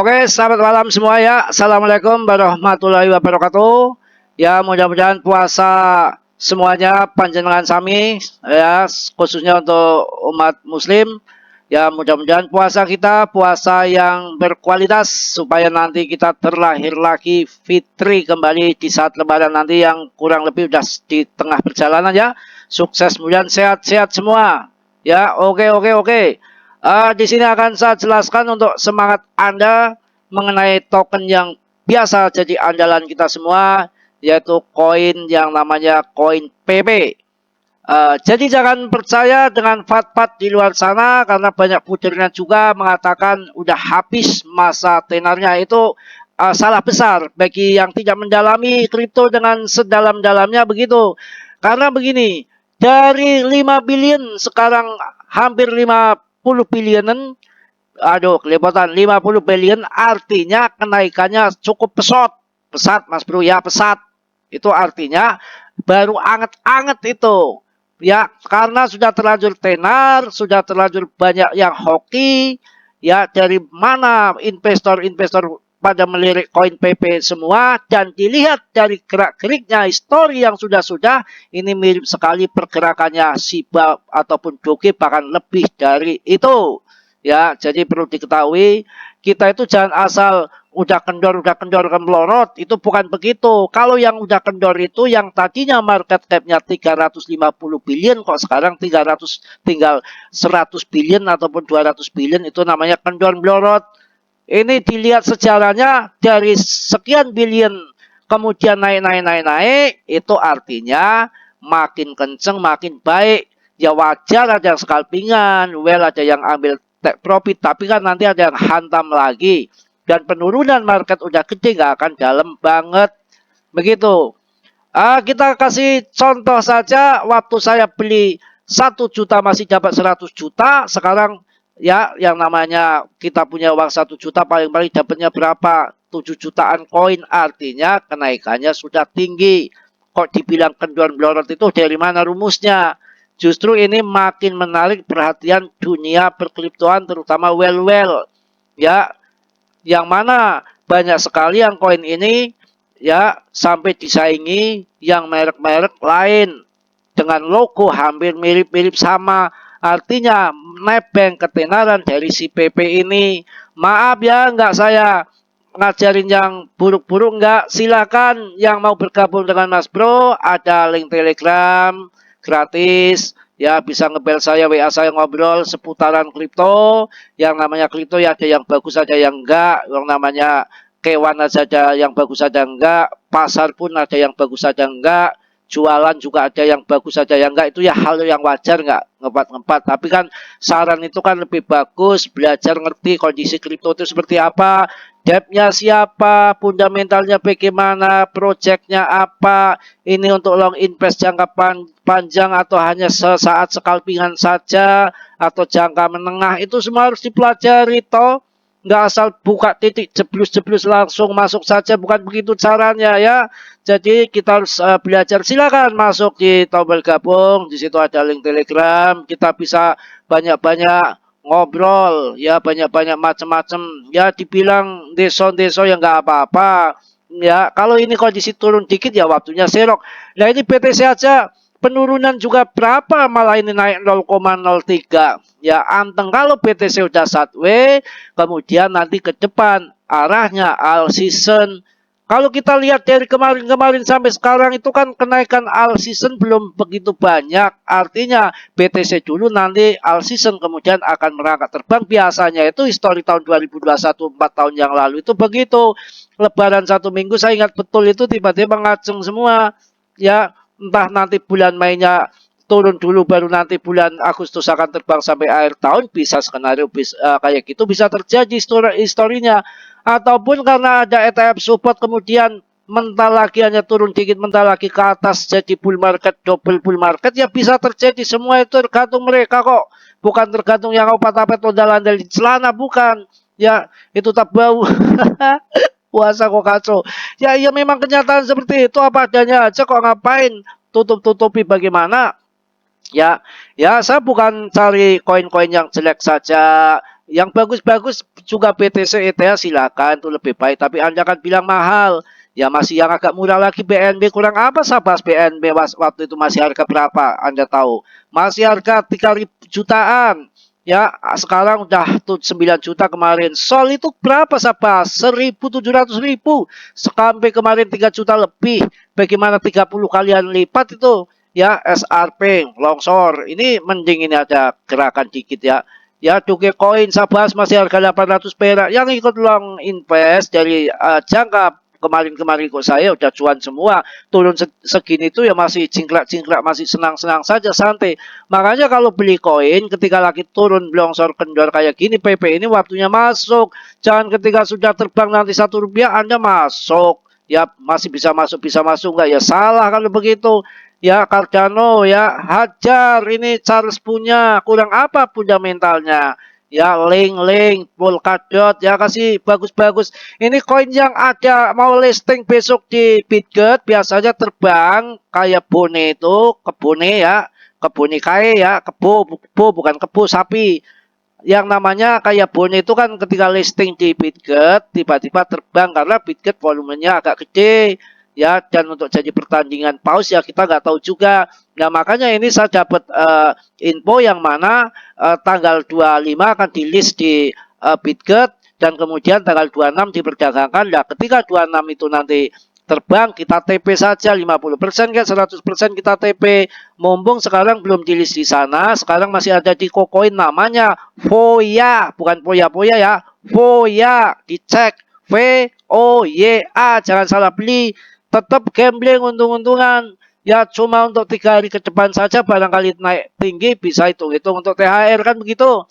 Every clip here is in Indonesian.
Oke, selamat malam semua ya. Assalamualaikum warahmatullahi wabarakatuh. Ya, mudah-mudahan puasa semuanya panjenengan sami ya, khususnya untuk umat muslim. Ya, mudah-mudahan puasa kita puasa yang berkualitas supaya nanti kita terlahir lagi fitri kembali di saat lebaran nanti yang kurang lebih udah di tengah perjalanan ya. Sukses, kemudian sehat-sehat semua. Ya, oke. Di sini akan saya jelaskan untuk semangat Anda mengenai token yang biasa jadi andalan kita semua, yaitu koin yang namanya koin PP. Jadi jangan percaya dengan fat-fat di luar sana karena banyak pudernya juga mengatakan udah habis masa tenarnya. Itu salah besar bagi yang tidak mendalami kripto dengan sedalam-dalamnya begitu. Karena begini, dari 5 billion sekarang hampir 50 billion. Aduh, kelihatan 50 billion artinya kenaikannya cukup pesat Mas Bro ya, pesat. Itu artinya baru anget-anget itu. Ya, karena sudah terlanjur tenar, sudah terlanjur banyak yang hoki. Ya, dari mana investor-investor pada melirik koin PP semua dan dilihat dari gerak-geriknya histori yang sudah-sudah ini mirip sekali pergerakannya Shiba ataupun Doge bahkan lebih dari itu. Ya, jadi perlu diketahui kita itu jangan asal udah kendor melorot, itu bukan begitu. Kalau yang udah kendor itu yang tadinya market cap-nya 350 billion kok sekarang 300 tinggal 100 billion ataupun 200 billion itu namanya kendor melorot. Ini dilihat sejarahnya dari sekian billion kemudian naik itu artinya makin kenceng makin baik. Ya wajar ada yang scalpingan, well ada yang ambil take profit, tapi kan nanti ada yang hantam lagi. Dan penurunan market udah gede, nggak akan dalam banget. Begitu. Kita kasih contoh saja, waktu saya beli 1 juta masih dapat 100 juta, sekarang ya yang namanya kita punya uang 1 juta paling-paling dapatnya berapa? 7 jutaan koin, artinya kenaikannya sudah tinggi. Kok dibilang kendor melorot itu dari mana rumusnya? Justru ini makin menarik perhatian dunia perkriptoan terutama well ya, yang mana banyak sekali yang koin ini ya sampai disaingi yang merek-merek lain dengan logo hampir mirip-mirip sama, artinya nebeng ketenaran dari si PP ini. Maaf ya, nggak saya ngajarin yang buruk-buruk, nggak. Silakan yang mau bergabung dengan Mas Bro, ada link Telegram gratis ya, bisa ngebel saya, WA saya, ngobrol seputaran kripto. Yang namanya kripto ya ada yang bagus ada yang enggak, yang namanya kewan aja ada yang bagus ada enggak, pasar pun ada yang bagus ada enggak, jualan juga ada yang bagus ada yang enggak. Itu ya hal yang wajar, enggak ngepat-ngepat, tapi kan saran itu kan lebih bagus belajar ngerti kondisi kripto itu seperti apa, depth-nya siapa, fundamentalnya bagaimana, projectnya apa, ini untuk long invest jangka panjang atau hanya sesaat scalpingan saja atau jangka menengah, itu semua harus dipelajari toh. Nggak asal buka titik jeblus-jeblus langsung masuk saja, bukan begitu caranya ya. Jadi kita harus belajar. Silakan masuk di tombol gabung, di situ ada link Telegram, kita bisa banyak-banyak ngobrol ya, banyak-banyak macam-macam ya. Dibilang deso-deso ya nggak apa-apa ya. Kalau ini kondisi turun dikit ya waktunya serok. Nah ini BTC aja penurunan juga berapa, malah ini naik 0,03 ya, anteng. Kalau BTC udah sideways kemudian nanti ke depan arahnya all season. Kalau kita lihat dari kemarin-kemarin sampai sekarang itu kan kenaikan all season belum begitu banyak. Artinya BTC dulu nanti all season kemudian akan merangkak terbang. Biasanya itu histori tahun 2021 4 tahun yang lalu itu begitu. Lebaran 1 minggu saya ingat betul itu tiba-tiba ngaceng semua. Ya, entah nanti bulan Mei-nya turun dulu baru nanti bulan Agustus akan terbang sampai akhir tahun, bisa skenario kayak gitu bisa terjadi historinya. Ataupun karena ada ETF support kemudian mental lagi hanya turun dikit, mental lagi ke atas jadi bull market, double bull market, ya bisa terjadi. Semua itu tergantung mereka kok, bukan tergantung yang opat-opat ondal-ondal di celana, bukan ya, itu tak bau. Puasa kok kacau ya, iya memang kenyataan seperti itu, apa adanya aja kok, ngapain tutup-tutupi bagaimana. Ya, ya saya bukan cari koin-koin yang jelek saja. yang bagus-bagus juga BTC ETH silakan, itu lebih baik. Tapi Anda kan bilang mahal. Ya masih yang agak murah lagi BNB, kurang apa Sabas BNB waktu itu masih harga berapa? Anda tahu? Masih harga 3.000 jutaan. Ya, sekarang udah tuh 9 juta kemarin. Sol itu berapa Sabas? 1.700.000. Sampai kemarin 3 juta lebih. Bagaimana 30 kalian lipat itu? Ya, SRP, longsor. Ini mending ini ada gerakan dikit ya. Ya, Dogecoin Sabas masih harga 800 perak. Yang ikut long invest dari jangka kemarin-kemarin kok saya udah cuan semua. Turun segini tuh ya masih cingkrak-cingkrak, masih senang-senang saja, santai. Makanya kalau beli koin ketika lagi turun longsor kendor kayak gini, PP ini waktunya masuk. Jangan ketika sudah terbang nanti Rp1 Anda masuk. Ya masih bisa masuk nggak ya, salah kalau begitu. Ya Cardano ya hajar, ini Charles punya, kurang apa fundamentalnya. Ya link Polkadot ya kasih bagus-bagus. Ini koin yang ada mau listing besok di Bitget biasanya terbang kayak bone itu, kebone ya, kebone kae ya, kebo bukan kebo sapi. Yang namanya kayak bone itu kan ketika listing di Bitget tiba-tiba terbang karena Bitget volumenya agak gede ya, dan untuk jadi pertandingan paus ya kita nggak tahu juga. Nah makanya ini saya dapat info yang mana tanggal 25 akan di list di Bitget dan kemudian tanggal 26 diperdagangkan. Nah ketika 26 itu nanti terbang kita TP saja 50% kan 100% kita TP. Mumpung sekarang belum di list di sana, sekarang masih ada di KuCoin namanya Voya, bukan Poya-Poya ya. Voya, dicek VOYA, jangan salah beli. Tetap gambling untung-untungan. Ya cuma untuk 3 hari ke depan saja, barangkali naik tinggi bisa hitung-hitung untuk THR kan begitu.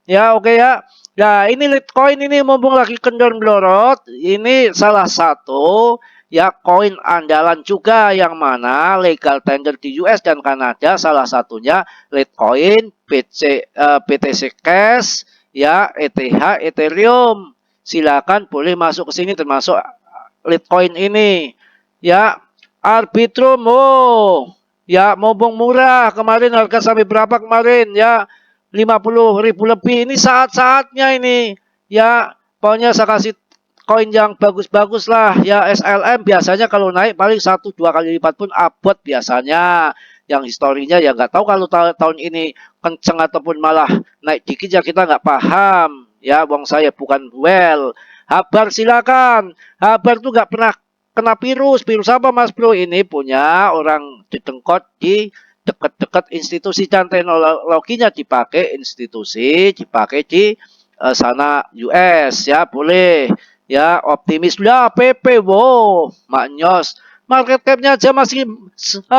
Ya oke ya. Nah ini Litecoin ini mumpung lagi kendor melorot, ini salah satu ya koin andalan juga yang mana legal tender di US dan Kanada, salah satunya Litecoin, BTC Cash, ya ETH, Ethereum. Silakan boleh masuk ke sini termasuk Litecoin ini. Ya, Arbitrum, oh, ya mumpung murah kemarin harga sampai berapa kemarin ya 50.000 lebih. Ini saat-saatnya ini ya, pokoknya saya kasih koin yang bagus-bagus lah ya. SLM biasanya kalau naik paling 1-2 kali lipat pun abot biasanya. Yang historinya ya nggak tahu kalau tahun ini kenceng ataupun malah naik dikit ya kita nggak paham ya. Wong saya bukan well. Habar silakan. Habar tuh nggak pernah kena virus. Virus apa Mas Bro? Ini punya orang didengkot di dekat-dekat institusi dan teknologinya dipakai institusi, dipakai di sana US ya, boleh. Ya, optimis lah PP, wow, maknyos. Market cap-nya aja masih 50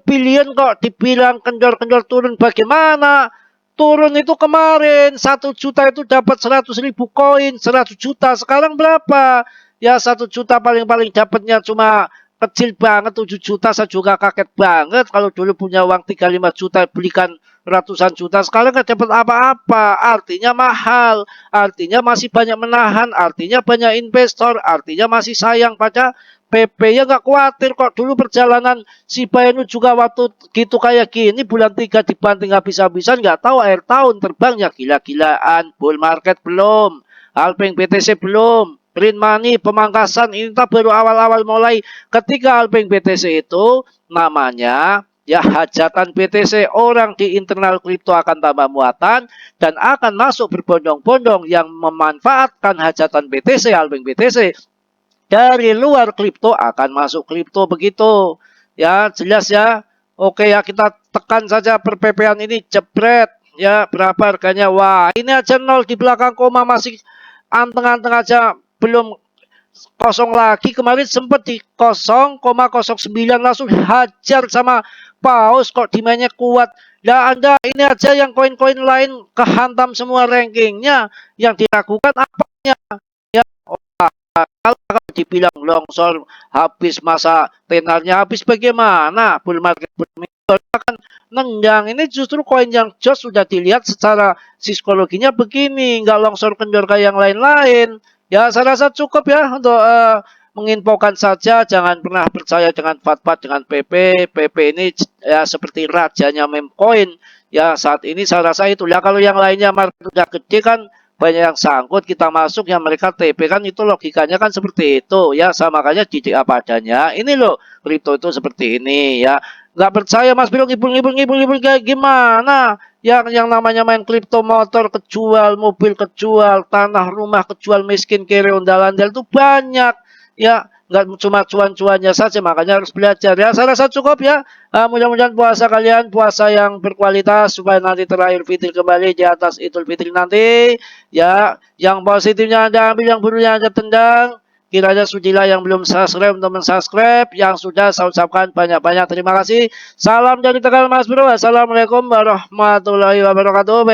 billion kok dibilang kendor-kendor turun bagaimana? Turun itu kemarin 1 juta itu dapat 100.000 koin, 100 juta. Sekarang berapa? Ya 1 juta paling-paling dapatnya cuma kecil banget, 7 juta. Saya juga kaget banget kalau dulu punya uang 35 juta belikan ratusan juta, sekarang nggak dapat apa-apa. Artinya mahal, artinya masih banyak menahan, artinya banyak investor, artinya masih sayang pada PP. Ya nggak khawatir kok, dulu perjalanan si Bayanu juga waktu gitu kayak gini bulan 3 dibanting habis-habisan, nggak tahu akhir tahun terbangnya gila-gilaan. Bull market belum, Alpeng BTC belum, print money pemangkasan ini baru awal-awal mulai. Ketika Alpeng BTC itu namanya ya hajatan BTC, orang di internal kripto akan tambah muatan dan akan masuk berbondong-bondong yang memanfaatkan hajatan BTC, Alpeng BTC. Dari luar kripto akan masuk kripto begitu. Ya, jelas ya. Oke ya, kita tekan saja perpepean ini jebret. Ya, berapa harganya? Wah, ini aja nol di belakang koma masih anteng-anteng aja, belum kosong lagi. Kemarin sempat di 0,09 langsung hajar sama paus, kok demandnya kuat. Nah Anda ini aja yang koin-koin lain kehantam semua rankingnya. Yang diragukan apanya ya. Kalau dibilang longsor habis masa tenarnya habis, bagaimana bull market akan nendang. Ini justru koin yang jos sudah dilihat secara psikologinya begini, nggak longsor kendor kayak yang lain-lain. Ya saya rasa cukup ya untuk menginfokan saja. Jangan pernah percaya dengan fatwa dengan PP. PP ini ya seperti rajanya meme coin. Ya saat ini saya rasa itu. Ya kalau yang lainnya market udah gede kan banyak yang sangkut, kita masuk yang mereka TP kan itu logikanya kan seperti itu ya. Sama makanya didik apa adanya. Ini loh kripto itu seperti ini ya. Nggak percaya Mas Bro ngibul kayak gimana? Yang namanya main kripto, motor kejual, mobil kejual, tanah rumah kejual, miskin kere ondal-ondal itu banyak ya. Nggak cuma cuan-cuannya saja, makanya harus belajar ya. Saya rasa cukup ya. Mudah-mudahan puasa kalian puasa yang berkualitas supaya nanti terakhir fitri kembali di atas Idul Fitri nanti ya. Yang positifnya Anda ambil, yang buruknya Anda tendang. Kiranya sudilah yang belum subscribe untuk mensubscribe, yang sudah saya ucapkan banyak-banyak terima kasih. Salam dari Tegal Mas Bro. Assalamualaikum warahmatullahi wabarakatuh.